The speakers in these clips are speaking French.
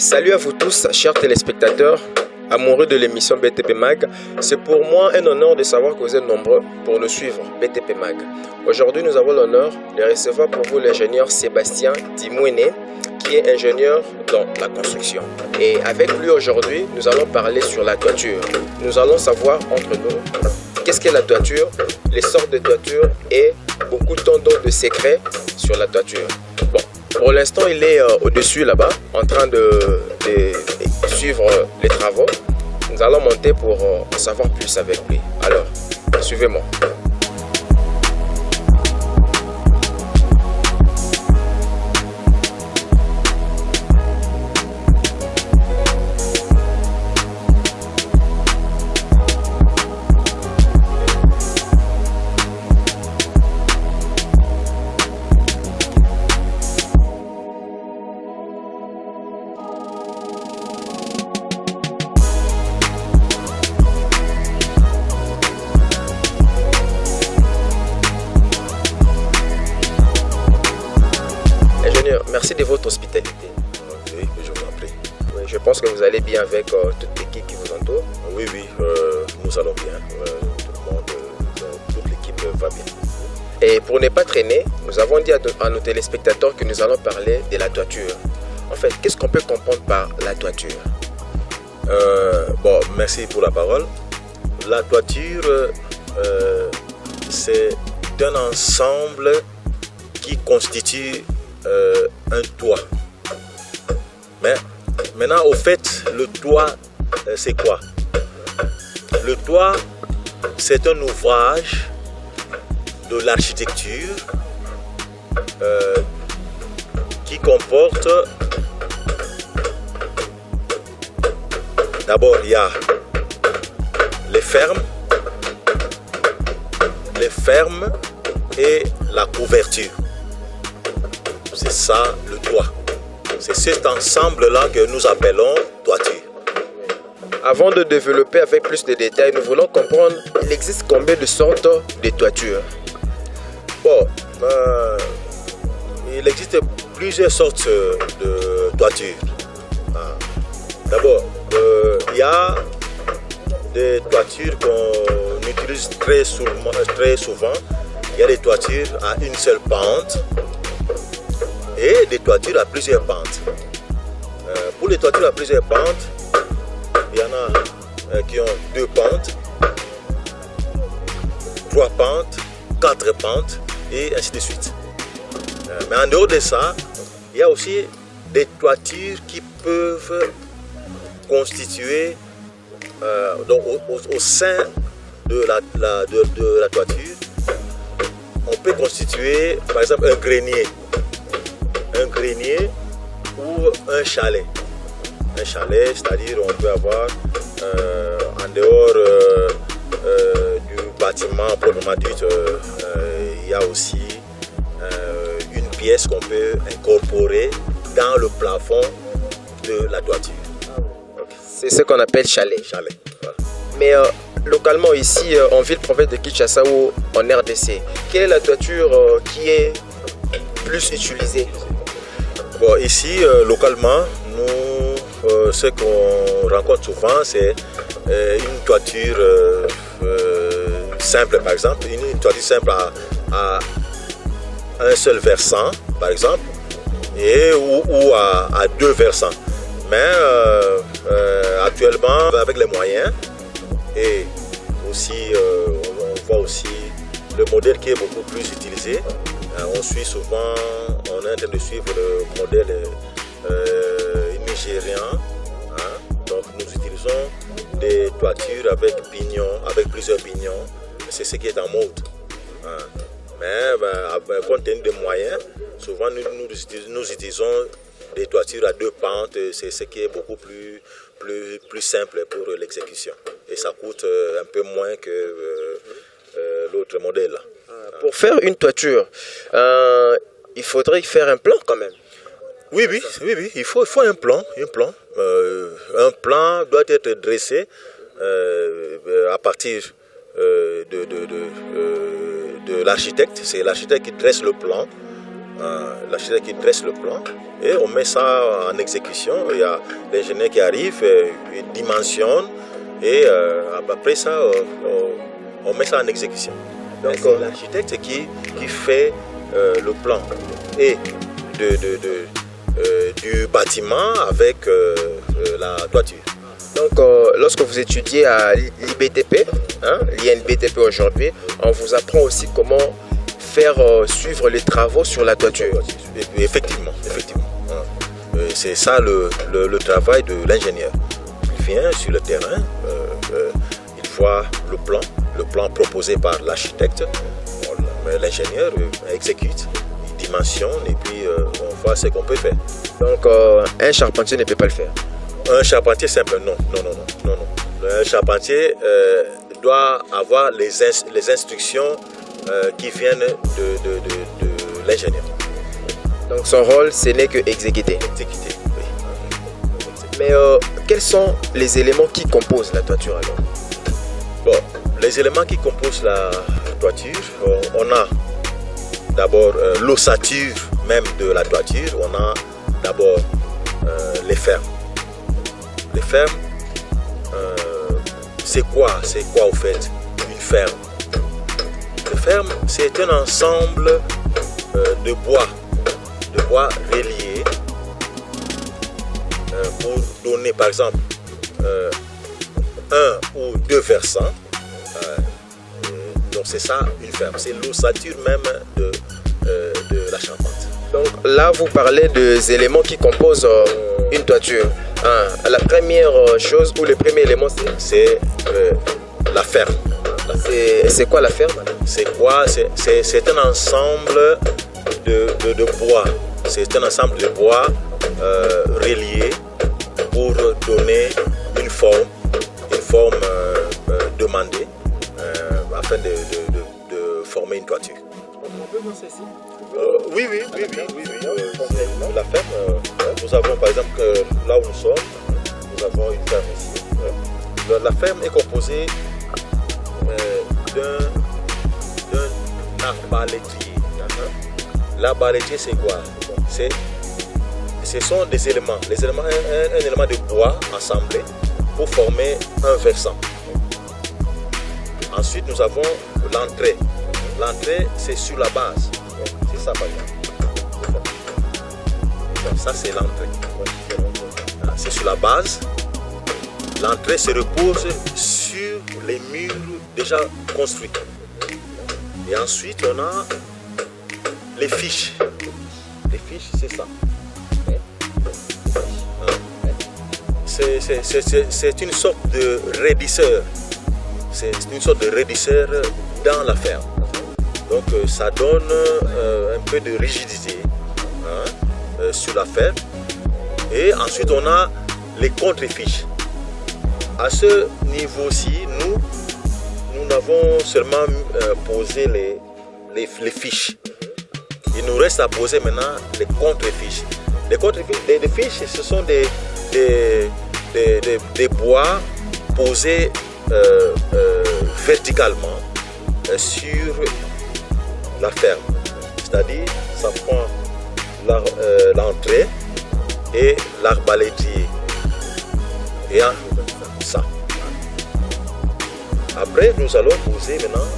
Salut à vous tous, chers téléspectateurs, amoureux de l'émission BTP Mag. C'est pour moi un honneur de savoir que vous êtes nombreux pour nous suivre, BTP Mag. Aujourd'hui, nous avons l'honneur de recevoir pour vous l'ingénieur Sébastien Dimouene, qui est ingénieur dans la construction. Et avec lui aujourd'hui, nous allons parler sur la toiture. Nous allons savoir entre nous qu'est-ce qu'est la toiture, les sortes de toiture et beaucoup tant d'autres secrets sur la toiture. Bon. Pour l'instant, il est au-dessus là-bas, en train de suivre les travaux. Nous allons monter pour en savoir plus avec lui. Alors, suivez-moi. Merci de votre hospitalité. Oui, je vous en prie. Oui, je pense que vous allez bien avec toute l'équipe qui vous entoure. Oui, nous allons bien. Tout le monde, toute l'équipe va bien. Et pour ne pas traîner, nous avons dit à nos téléspectateurs que nous allons parler de la toiture. En fait, qu'est-ce qu'on peut comprendre par la toiture? Merci pour la parole. La toiture, c'est un ensemble qui constitue un toit. Mais maintenant, au fait, le toit, c'est quoi? Le toit, c'est un ouvrage de l'architecture qui comporte, d'abord, il y a les fermes et la couverture. C'est ça le toit. C'est cet ensemble-là que nous appelons toiture. Avant de développer avec plus de détails, nous voulons comprendre, il existe combien de sortes de toitures? Il existe plusieurs sortes de toitures. D'abord, il y a des toitures qu'on utilise très souvent. Il y a des toitures à une seule pente et des toitures à plusieurs pentes. Pour les toitures à plusieurs pentes, il y en a qui ont 2 pentes, 3 pentes, 4 pentes et ainsi de suite. Mais en dehors de ça, il y a aussi des toitures qui peuvent constituer au sein de la toiture. On peut constituer par exemple un grenier ou un chalet. Un chalet, c'est-à-dire on peut avoir en dehors du bâtiment proprement dit, il y a aussi une pièce qu'on peut incorporer dans le plafond de la toiture. C'est ce qu'on appelle chalet. Voilà. Mais localement ici, en ville province de Kinshasa ou en RDC, quelle est la toiture qui est plus utilisée? Ici, localement, nous, ce qu'on rencontre souvent, c'est une toiture simple, par exemple, une toiture simple à un seul versant, par exemple, ou à 2 versants. Mais actuellement, avec les moyens, et aussi, on voit aussi le modèle qui est beaucoup plus utilisé. On suit souvent, on est en train de suivre le modèle nigérien. Donc nous utilisons des toitures avec plusieurs pignons. C'est ce qui est en mode. Mais compte tenu des moyens, souvent nous utilisons des toitures à 2 pentes. C'est ce qui est beaucoup plus simple pour l'exécution. Et ça coûte un peu moins que l'autre modèle. Pour faire une toiture, il faudrait faire un plan quand même. Oui, il faut un plan. Un plan doit être dressé à partir de l'architecte. C'est l'architecte qui dresse le plan l'architecte qui dresse le plan et on met ça en exécution. Il y a l'ingénieur qui arrive, il dimensionne et après ça, on met ça en exécution. Donc c'est l'architecte qui fait le plan et du bâtiment avec la toiture. Donc, lorsque vous étudiez à l'IBTP, l'INBTP aujourd'hui, on vous apprend aussi comment faire suivre les travaux sur la toiture. Effectivement. C'est ça le travail de l'ingénieur. Il vient sur le terrain, il voit le plan proposé par l'architecte, l'ingénieur exécute, il dimensionne et puis on voit ce qu'on peut faire. Donc, un charpentier ne peut pas le faire. Un charpentier simple, non. Le charpentier doit avoir les instructions qui viennent de l'ingénieur. Donc son rôle, ce n'est que exécuter. Exécuter, oui. Mais quels sont les éléments qui composent la toiture alors? Bon, les éléments qui composent la toiture, on a d'abord l'ossature même de la toiture, on a d'abord les fermes. Les fermes, c'est quoi au fait une ferme? Une ferme, c'est un ensemble de bois reliés pour donner par exemple un ou deux versants. Donc c'est ça une ferme, c'est l'ossature même de la charpente. Donc là vous parlez des éléments qui composent une toiture. La première chose ou le premier élément c'est la ferme. C'est quoi la ferme? C'est un ensemble de bois. C'est un ensemble de bois reliés pour donner une forme demandée afin de former une toiture. On peut voir ceci? Oui. La ferme, nous avons par exemple là où nous sommes, nous avons une ferme ici. La ferme est composée d'un arbalétrier. L'arbalétrier, c'est quoi? Ce sont des éléments. Un élément de bois assemblé pour former un versant. Ensuite, nous avons l'entrée. L'entrée, c'est sur la base. C'est ça, par exemple. Ça, c'est l'entrée. C'est sur la base. L'entrée se repose sur les murs déjà construits. Et ensuite, on a les fiches. Les fiches, c'est ça. C'est une sorte de raidisseur. C'est une sorte de raidisseur dans la ferme. Donc ça donne un peu de rigidité sur la ferme. Et ensuite on a les contre-fiches. À ce niveau-ci, nous n'avons seulement posé les fiches. Il nous reste à poser maintenant les contre-fiches. Les fiches, ce sont des bois posés verticalement sur la ferme. C'est-à-dire, ça prend l'entrée et l'arbalétrier. Et ça. Après, nous allons poser maintenant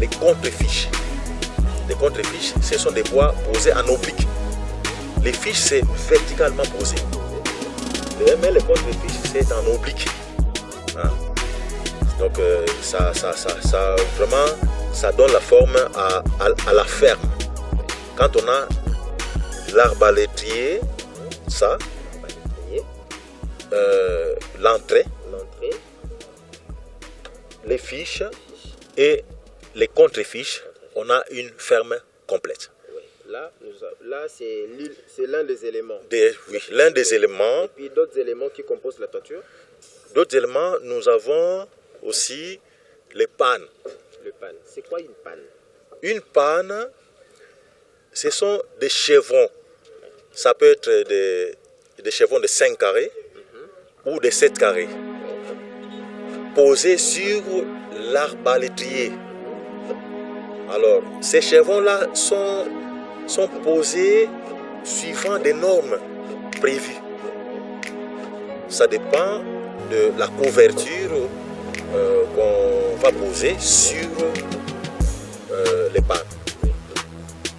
les contre-fiches. Les contre-fiches, ce sont des bois posés en oblique. Les fiches, c'est verticalement posé. Mais les contre-fiches, c'est en oblique. Donc, ça vraiment, ça donne la forme à la ferme. Quand on a l'arbalétrier, ça, l'entrée, les fiches et les contre-fiches, on a une ferme complète. Là c'est l'un des éléments. Oui, l'un des éléments. Et puis d'autres éléments qui composent la toiture. D'autres éléments, nous avons aussi les pannes. Le panne. C'est quoi une panne? Une panne, ce sont des chevrons. Ça peut être des chevrons de 5 carrés ou de 7 carrés. Posés sur l'arbalétrier. Alors, ces chevrons-là sont sont posés suivant des normes prévues. Ça dépend de la couverture qu'on va poser sur les pannes.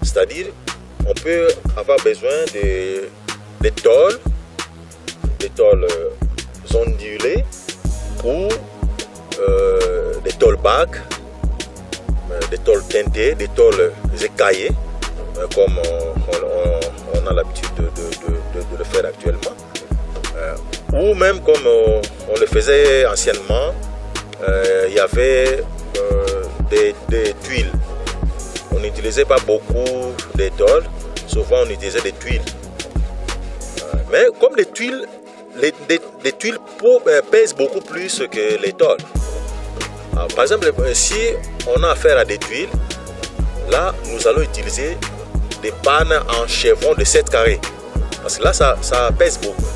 C'est-à-dire, on peut avoir besoin des tôles ondulées ou des tôles bacs, des tôles teintées, des tôles écaillées, comme on a l'habitude de le faire actuellement. Ou même comme on le faisait anciennement, il y avait des tuiles. On n'utilisait pas beaucoup des tôles, souvent on utilisait des tuiles. Mais comme les tuiles pèsent beaucoup plus que les tôles. Alors, par exemple, si on a affaire à des tuiles, là nous allons utiliser des pannes en chevron de 7 carrés. Parce que là ça pèse beaucoup.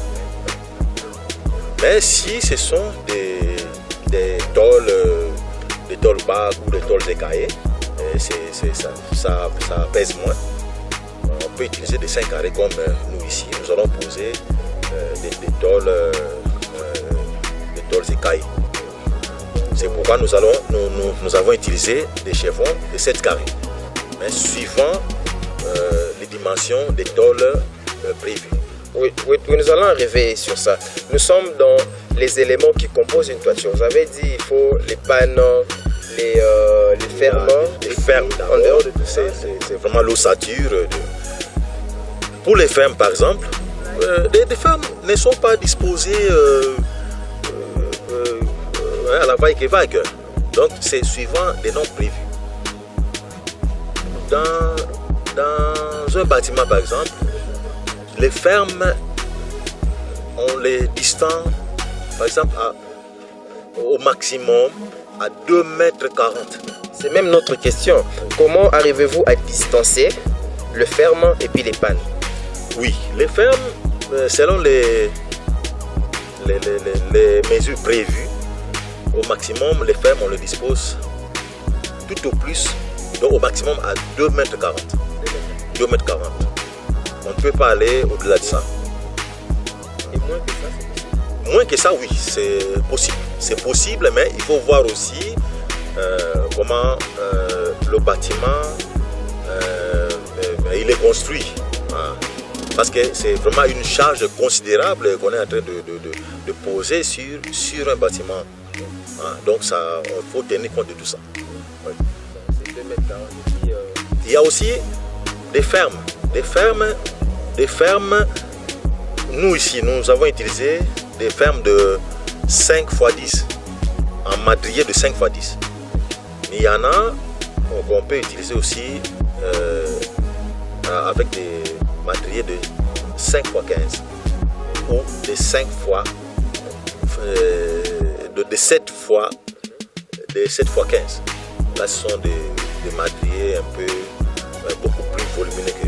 Mais si ce sont des tôles bacs ou des tôles écaillées, ça pèse moins. On peut utiliser des 5 carrés comme nous ici. Nous allons poser des tôles écaillées. C'est pourquoi nous avons utilisé des chevrons de 7 carrés. Mais suivant les dimensions des tôles prévues. Oui, nous allons arriver sur ça. Nous sommes dans les éléments qui composent une toiture. Vous avez dit il faut les panneaux, les fermes. Les fermes d'abord, c'est vraiment l'ossature. Pour les fermes par exemple, les fermes ne sont pas disposées à la vague. Donc c'est suivant des noms prévus. Dans un bâtiment par exemple, les fermes, on les distend par exemple au maximum à 2,40 mètres. C'est même notre question. Comment arrivez-vous à distancer le ferme et puis les pannes? Oui, les fermes, selon les mesures prévues, au maximum, les fermes, on les dispose tout au plus, donc au maximum à 2,40 mètres. 2,40 mètres. On ne peut pas aller au-delà de ça. Et moins que ça, c'est possible? Moins que ça, oui, c'est possible. C'est possible, mais il faut voir aussi comment le bâtiment il est construit. Parce que c'est vraiment une charge considérable qu'on est en train de poser sur un bâtiment. Donc il faut tenir compte de tout ça. Ouais. C'est 2,40 mètres. Il y a aussi des fermes. Des fermes, nous ici, nous avons utilisé des fermes de 5 x 10, en madrier de 5 x 10. Il y en a qu'on peut utiliser aussi avec des madriers de 5 x 15 ou de 5 fois, de 7 fois 15. Là, ce sont des madriers un peu beaucoup plus volumineux que...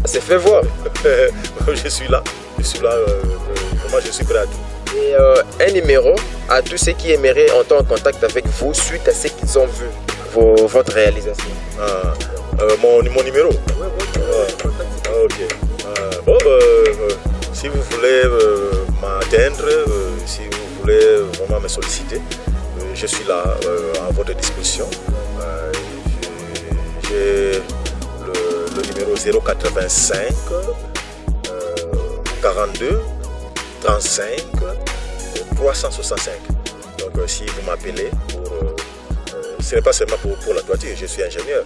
C'est fait voir. je suis là, vraiment je suis prêt à tout. Et un numéro à tous ceux qui aimeraient entrer en contact avec vous suite à ce qu'ils ont vu votre réalisation. Mon numéro. Ok. Si vous voulez m'atteindre, si vous voulez vraiment me solliciter, je suis là à votre disposition. J'ai le numéro 085 42 35 365. Donc si vous m'appelez ce n'est pas seulement pour la toiture, je suis ingénieur,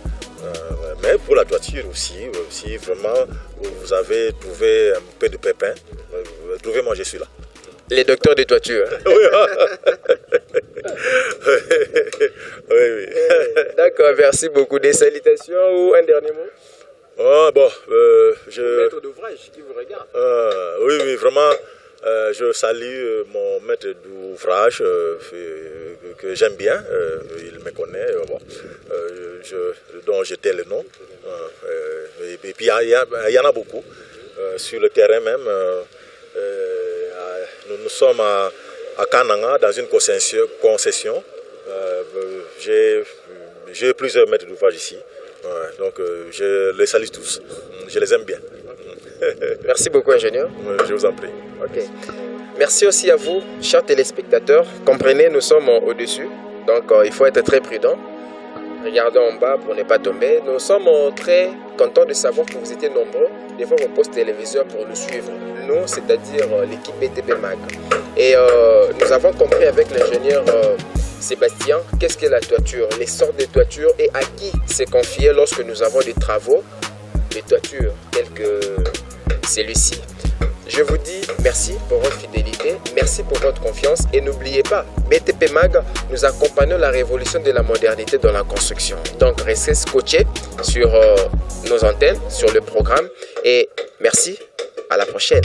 mais pour la toiture aussi, si vraiment vous avez trouvé un peu de pépin, trouvez-moi, je suis là. Les docteurs de toiture. Oui. D'accord, merci beaucoup. Des salutations ou un dernier mot? Maître d'ouvrage qui vous regarde. Oui, vraiment, je salue mon maître d'ouvrage que j'aime bien, il me connaît, dont je tais le nom. Et puis il y en a beaucoup sur le terrain même. Nous sommes à Kananga dans une concession. J'ai plusieurs maîtres d'ouvrage ici. Ouais, donc je les salue tous. Je les aime bien. Merci beaucoup, ingénieur. Je vous en prie. Ok. Merci aussi à vous, chers téléspectateurs. Comprenez, nous sommes au-dessus, donc il faut être très prudent. Regardons en bas pour ne pas tomber. Nous sommes très contents de savoir que vous étiez nombreux devant vos postes téléviseurs pour nous suivre. Nous, c'est-à-dire l'équipe BTP Mag. Et nous avons compris avec l'ingénieur Sébastien qu'est-ce qu'est la toiture, les sortes de toitures et à qui c'est confié lorsque nous avons des travaux de toiture tels que celui-ci. Je vous dis merci pour votre fidélité, merci pour votre confiance et n'oubliez pas, BTP Mag, nous accompagnons la révolution de la modernité dans la construction. Donc restez scotchés sur nos antennes, sur le programme et merci, à la prochaine.